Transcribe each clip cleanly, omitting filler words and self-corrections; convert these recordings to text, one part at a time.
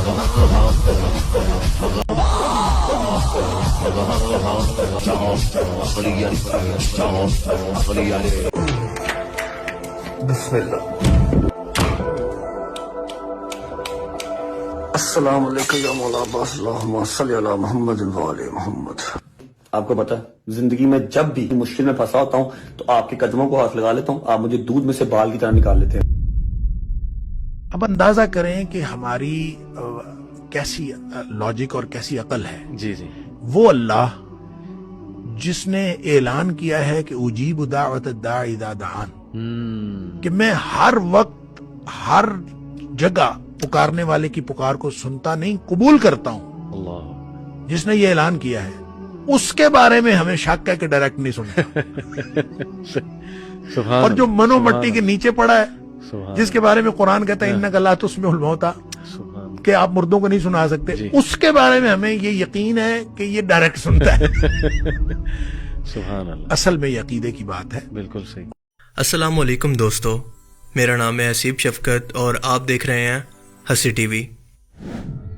بسم اللہ. السلام علیکم یا مولا عباس، اللہم صلی علی محمد و آل محمد. آپ کو پتا ہے زندگی میں جب بھی مشکل میں پھنسا ہوتا ہوں تو آپ کے قدموں کو ہاتھ لگا لیتا ہوں، آپ مجھے دودھ میں سے بال کی طرح نکال لیتے ہیں. اب اندازہ کریں کہ ہماری کیسی لاجک اور کیسی عقل ہے. جی جی. وہ اللہ جس نے اعلان کیا ہے کہ اجیب دعوت الداعی اذا دعان، کہ میں ہر وقت ہر جگہ پکارنے والے کی پکار کو سنتا نہیں، قبول کرتا ہوں. اللہ، جس نے یہ اعلان کیا ہے اس کے بارے میں ہمیں شک ہے کہ ڈائریکٹ نہیں سنتا. سبحان اور جو اللہ، منو سبحان مٹی کے اللہ، نیچے پڑا ہے، سبحان جس کے بارے میں قرآن کہتا ہے انک لا تسمع الموتى، سبحان کہ آپ مردوں کو نہیں سنا سکتے، جی. اس کے بارے میں ہمیں یہ یقین ہے کہ یہ ڈائریکٹ سنتا ہے. سبحان اللہ، اصل میں یہ عقیدے کی بات ہے. بالکل صحیح. السلام علیکم دوستو، میرا نام ہے حسیب شفقت اور آپ دیکھ رہے ہیں ہسی ٹی وی.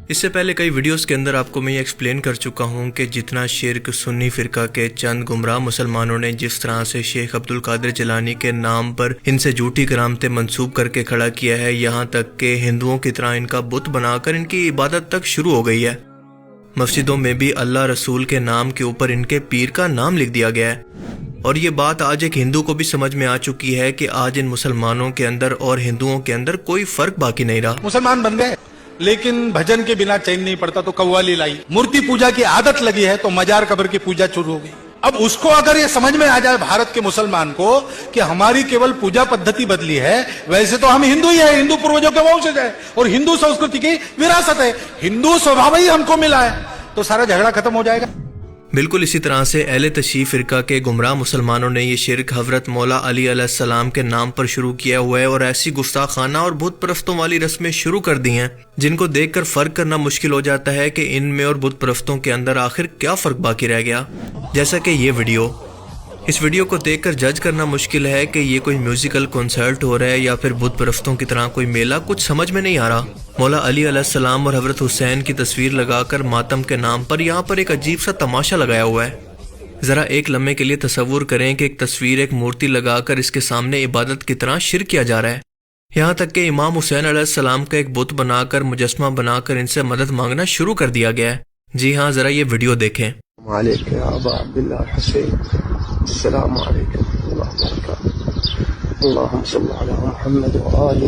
اس سے پہلے کئی ویڈیوز کے اندر آپ کو میں یہ ایکسپلین کر چکا ہوں کہ جتنا شرک سنی فرقہ کے چند گمراہ مسلمانوں نے جس طرح سے شیخ عبد القادر جیلانی کے نام پر ان سے جھوٹی کرامتیں منسوب کر کے کھڑا کیا ہے، یہاں تک کہ ہندوؤں کی طرح ان کا بت بنا کر ان کی عبادت تک شروع ہو گئی ہے. مسجدوں میں بھی اللہ رسول کے نام کے اوپر ان کے پیر کا نام لکھ دیا گیا ہے. اور یہ بات آج ایک ہندو کو بھی سمجھ میں آ چکی ہے کہ آج ان مسلمانوں کے اندر اور ہندوؤں کے اندر کوئی فرق باقی نہیں رہا. مسلمان بن گئے لیکن بھجن کے بنا چین نہیں پڑتا تو قوالی لائی، مورتی پوجا کی عادت لگی ہے تو مزار قبر کی پوجا شروع ہو گئی. اب اس کو اگر یہ سمجھ میں آ جائے بھارت کے مسلمان کو کہ ہماری کیول پوجا پدھتی بدلی ہے، ویسے تو ہم ہندو ہی ہیں، ہندو پروجوں کے وانشج ہیں اور ہندو سنسکرتی کی وراثت ہے، ہندو سوبھاو ہی ہم کو ملا ہے، تو سارا جھگڑا ختم ہو جائے گا. بالکل اسی طرح سے اہل تشیع فرقہ کے گمراہ مسلمانوں نے یہ شرک حضرت مولا علی علیہ السلام کے نام پر شروع کیا ہوا ہے اور ایسی گستاخانہ اور بت پرستوں والی رسمیں شروع کر دی ہیں جن کو دیکھ کر فرق کرنا مشکل ہو جاتا ہے کہ ان میں اور بت پرستوں کے اندر آخر کیا فرق باقی رہ گیا. جیسا کہ یہ ویڈیو، اس ویڈیو کو دیکھ کر جج کرنا مشکل ہے کہ یہ کوئی میوزیکل کنسرٹ ہو رہا ہے یا پھر بت پرستوں کی طرح کوئی میلہ، کچھ سمجھ میں نہیں آ رہا. مولا علی علیہ السلام اور حضرت حسین کی تصویر لگا کر ماتم کے نام پر یہاں پر ایک عجیب سا تماشا لگایا ہوا ہے. ذرا ایک لمحے کے لیے تصور کریں کہ ایک تصویر، ایک مورتی لگا کر اس کے سامنے عبادت کی طرح شرک کیا جا رہا ہے. یہاں تک کہ امام حسین علیہ السلام کا ایک بت بنا کر، مجسمہ بنا کر ان سے مدد مانگنا شروع کر دیا گیا ہے. جی ہاں، ذرا یہ ویڈیو دیکھیں. علیکم یا ابا عبداللہ الحسین، السلام علیکم ورحمۃ اللہ وبرکاتہ. اللہم صلی علی محمد و آل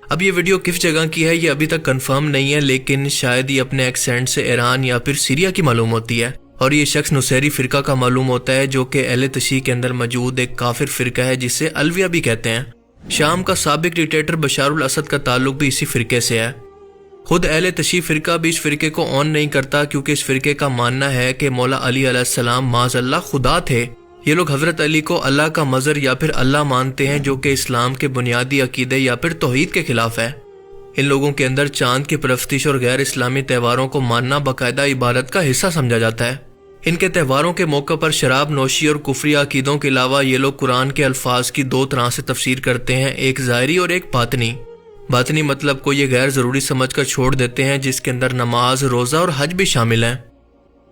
اب یہ ویڈیو کس جگہ کی ہے یہ ابھی تک کنفرم نہیں ہے، لیکن شاید یہ اپنے ایکسینٹ سے ایران یا پھر سیریا کی معلوم ہوتی ہے. اور یہ شخص نصیری فرقہ کا معلوم ہوتا ہے جو کہ اہل تشیع کے اندر موجود ایک کافر فرقہ ہے جسے الویہ بھی کہتے ہیں. شام کا سابق ڈکٹیٹر بشار الاسد کا تعلق بھی اسی فرقے سے ہے. خود اہل تشیع فرقہ بھی اس فرقے کو آن نہیں کرتا کیونکہ اس فرقے کا ماننا ہے کہ مولا علی علیہ السلام معاذ اللہ خدا تھے. یہ لوگ حضرت علی کو اللہ کا مظہر یا پھر اللہ مانتے ہیں، جو کہ اسلام کے بنیادی عقیدے یا پھر توحید کے خلاف ہے. ان لوگوں کے اندر چاند کی پرستش اور غیر اسلامی تہواروں کو ماننا باقاعدہ عبادت کا حصہ سمجھا جاتا ہے. ان کے تہواروں کے موقع پر شراب نوشی اور کفری عقیدوں کے علاوہ یہ لوگ قرآن کے الفاظ کی دو طرح سے تفسیر کرتے ہیں، ایک ظاہری اور ایک باطنی. باطنی مطلب کو یہ غیر ضروری سمجھ کر چھوڑ دیتے ہیں، جس کے اندر نماز، روزہ اور حج بھی شامل ہیں.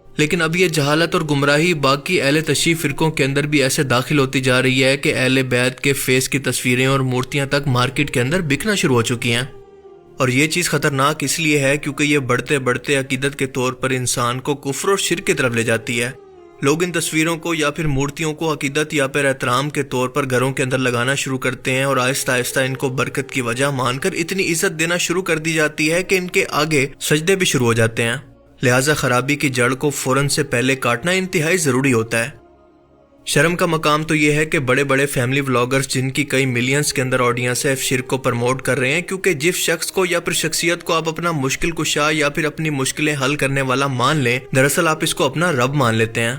لیکن اب یہ جہالت اور گمراہی باقی اہل تشیع فرقوں کے اندر بھی ایسے داخل ہوتی جا رہی ہے کہ اہل بیت کے فیس کی تصویریں اور مورتیاں تک مارکیٹ کے اندر بکنا شروع ہو چکی ہیں. اور یہ چیز خطرناک اس لیے ہے کیونکہ یہ بڑھتے بڑھتے عقیدت کے طور پر انسان کو کفر اور شرک کی طرف لے جاتی ہے. لوگ ان تصویروں کو یا پھر مورتیوں کو عقیدت یا پھر احترام کے طور پر گھروں کے اندر لگانا شروع کرتے ہیں اور آہستہ آہستہ ان کو برکت کی وجہ مان کر اتنی عزت دینا شروع کر دی جاتی ہے کہ ان کے آگے سجدے بھی شروع ہو جاتے ہیں. لہٰذا خرابی کی جڑ کو فوراً سے پہلے کاٹنا انتہائی ضروری ہوتا ہے. شرم کا مقام تو یہ ہے کہ بڑے بڑے فیملی ولاگرز جن کی کئی ملینز کے اندر آڈینس ہے شرک کو پرموٹ کر رہے ہیں، کیونکہ جس شخص کو یا پھر شخصیت کو آپ اپنا مشکل کشا یا پھر اپنی مشکلیں حل کرنے والا مان لیں، دراصل آپ اس کو اپنا رب مان لیتے ہیں.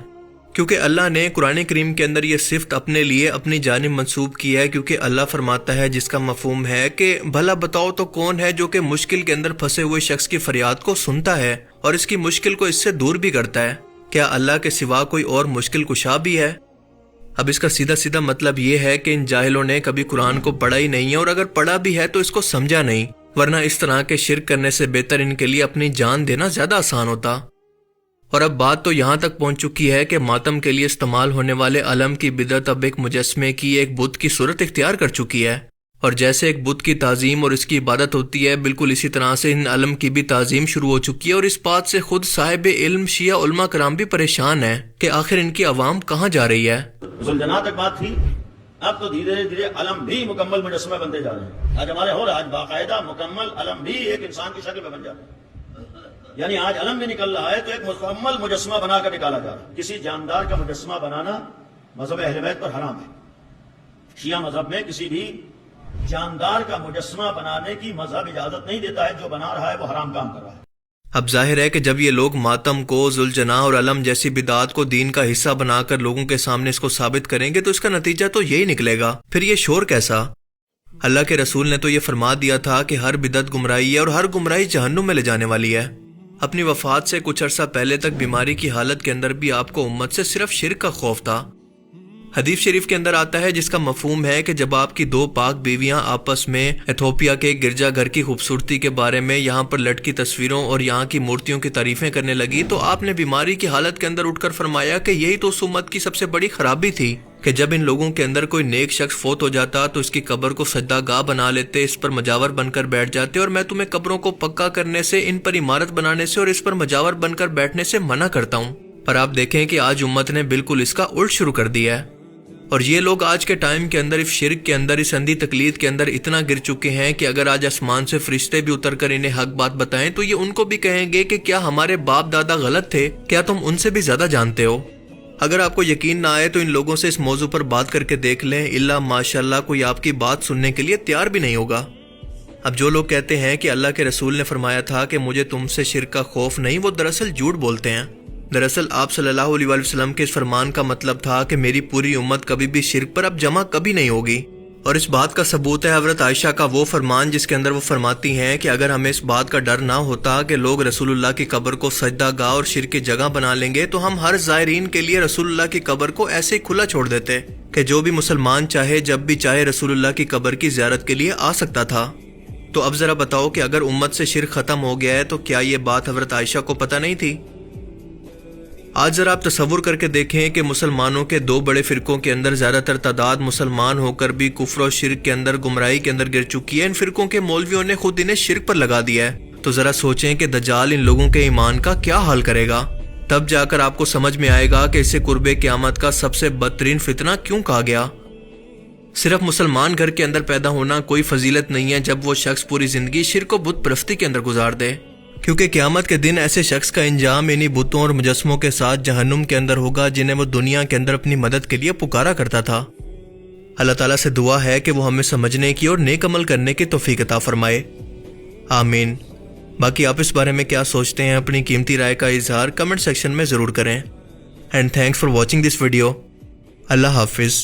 کیونکہ اللہ نے قرآن کریم کے اندر یہ صفت اپنے لیے اپنی جانب منسوب کی ہے، کیونکہ اللہ فرماتا ہے، جس کا مفہوم ہے کہ بھلا بتاؤ تو کون ہے جو کہ مشکل کے اندر پھنسے ہوئے شخص کی فریاد کو سنتا ہے اور اس کی مشکل کو اس سے دور بھی کرتا ہے؟ کیا اللہ کے سوا کوئی اور مشکل کشا بھی ہے؟ اب اس کا سیدھا سیدھا مطلب یہ ہے کہ ان جاہلوں نے کبھی قرآن کو پڑھا ہی نہیں ہے، اور اگر پڑھا بھی ہے تو اس کو سمجھا نہیں، ورنہ اس طرح کے شرک کرنے سے بہتر ان کے لیے اپنی جان دینا زیادہ آسان ہوتا۔ اور اب بات تو یہاں تک پہنچ چکی ہے کہ ماتم کے لیے استعمال ہونے والے علم کی بدعت اب ایک مجسمے کی، ایک بت کی صورت اختیار کر چکی ہے، اور جیسے ایک بت کی تعظیم اور اس کی عبادت ہوتی ہے، بالکل اسی طرح سے ان علم کی بھی تعظیم شروع ہو چکی ہے، اور اس بات سے خود صاحب علم شیعہ علماء کرام بھی پریشان ہیں کہ آخر ان کی عوام کہاں جا رہی ہے۔ زلجنا تک بات تھی، اب تو دھیرے دھیرے علم بھی مکمل مجسمہ بنتے جا رہے ہیں۔ آج ہمارے ہو رہا ہے، آج باقاعدہ مکمل علم بھی ایک انسان کی شکل میں بن جاتا ہے، یعنی آج علم بھی نکل رہا ہے تو ایک مکمل مجسمہ بنا کر نکالا جا رہا ہے۔ کسی جاندار کا مجسمہ بنانا مذہب اہل بیت پر حرام ہے۔ شیعہ مذہب میں کسی بھی جاندار کا مجسمہ بنانے کی مذہب اجازت نہیں دیتا ہے، جو بنا رہا ہے وہ حرام کام کر رہا ہے۔ اب ظاہر ہے کہ جب یہ لوگ ماتم کو، ذوالجناح اور علم جیسی بدعات کو دین کا حصہ بنا کر لوگوں کے سامنے اس کو ثابت کریں گے تو اس کا نتیجہ تو یہی نکلے گا، پھر یہ شور کیسا؟ اللہ کے رسول نے تو یہ فرما دیا تھا کہ ہر بدعت گمراہی ہے اور ہر گمراہی جہنم میں لے جانے والی ہے۔ اپنی وفات سے کچھ عرصہ پہلے تک بیماری کی حالت کے اندر بھی آپ کو امت سے صرف شرک کا خوف تھا۔ حدیث شریف کے اندر آتا ہے جس کا مفہوم ہے کہ جب آپ کی دو پاک بیویاں آپس میں ایتھوپیا کے گرجا گھر کی خوبصورتی کے بارے میں یہاں پر لٹکی تصویروں اور یہاں کی مورتیوں کی تعریفیں کرنے لگی تو آپ نے بیماری کی حالت کے اندر اٹھ کر فرمایا کہ یہی تو اس امت کی سب سے بڑی خرابی تھی کہ جب ان لوگوں کے اندر کوئی نیک شخص فوت ہو جاتا تو اس کی قبر کو سجدہ گاہ بنا لیتے، اس پر مجاور بن کر بیٹھ جاتے، اور میں تمہیں قبروں کو پکا کرنے سے، ان پر عمارت بنانے سے اور اس پر مجاور بن کر بیٹھنے سے منع کرتا ہوں۔ پر آپ دیکھیں کہ آج امت نے بالکل اس کا الٹ شروع کر دیا ہے، اور یہ لوگ آج کے ٹائم کے اندر اس شرک کے اندر، اس اندھی تقلید کے اندر اتنا گر چکے ہیں کہ اگر آج آسمان سے فرشتے بھی اتر کر انہیں حق بات بتائیں تو یہ ان کو بھی کہیں گے کہ کیا ہمارے باپ دادا غلط تھے؟ کیا تم ان سے بھی زیادہ جانتے ہو؟ اگر آپ کو یقین نہ آئے تو ان لوگوں سے اس موضوع پر بات کر کے دیکھ لیں، الا ماشاءاللہ کوئی آپ کی بات سننے کے لیے تیار بھی نہیں ہوگا۔ اب جو لوگ کہتے ہیں کہ اللہ کے رسول نے فرمایا تھا کہ مجھے تم سے شرک کا خوف نہیں، وہ دراصل جھوٹ بولتے ہیں۔ دراصل آپ صلی اللہ علیہ وسلم کے اس فرمان کا مطلب تھا کہ میری پوری امت کبھی بھی شرک پر اب جمع کبھی نہیں ہوگی، اور اس بات کا ثبوت ہے حضرت عائشہ کا وہ فرمان جس کے اندر وہ فرماتی ہیں کہ اگر ہمیں اس بات کا ڈر نہ ہوتا کہ لوگ رسول اللہ کی قبر کو سجدہ گاہ اور شرک کی جگہ بنا لیں گے تو ہم ہر زائرین کے لیے رسول اللہ کی قبر کو ایسے ہی کھلا چھوڑ دیتے کہ جو بھی مسلمان چاہے جب بھی چاہے رسول اللہ کی قبر کی زیارت کے لیے آ سکتا تھا۔ تو اب ذرا بتاؤ کہ اگر امت سے شرک ختم ہو گیا ہے تو کیا یہ بات حضرت عائشہ کو پتہ نہیں تھی؟ آج ذرا آپ تصور کر کے دیکھیں کہ مسلمانوں کے دو بڑے فرقوں کے اندر زیادہ تر تعداد مسلمان ہو کر بھی کفر و شرک کے اندر، گمراہی کے اندر گر چکی ہے۔ ان فرقوں کے مولویوں نے خود انہیں شرک پر لگا دیا ہے، تو ذرا سوچیں کہ دجال ان لوگوں کے ایمان کا کیا حال کرے گا۔ تب جا کر آپ کو سمجھ میں آئے گا کہ اسے قرب قیامت کا سب سے بدترین فتنہ کیوں کہا گیا۔ صرف مسلمان گھر کے اندر پیدا ہونا کوئی فضیلت نہیں ہے جب وہ شخص پوری زندگی شرک و بت پرستی کے اندر گزار دے، کیونکہ قیامت کے دن ایسے شخص کا انجام انہی بتوں اور مجسموں کے ساتھ جہنم کے اندر ہوگا جنہیں وہ دنیا کے اندر اپنی مدد کے لیے پکارا کرتا تھا۔ اللہ تعالیٰ سے دعا ہے کہ وہ ہمیں سمجھنے کی اور نیک عمل کرنے کی توفیق عطا فرمائے، آمین۔ باقی آپ اس بارے میں کیا سوچتے ہیں؟ اپنی قیمتی رائے کا اظہار کمنٹ سیکشن میں ضرور کریں، and thanks for watching this video. اللہ حافظ۔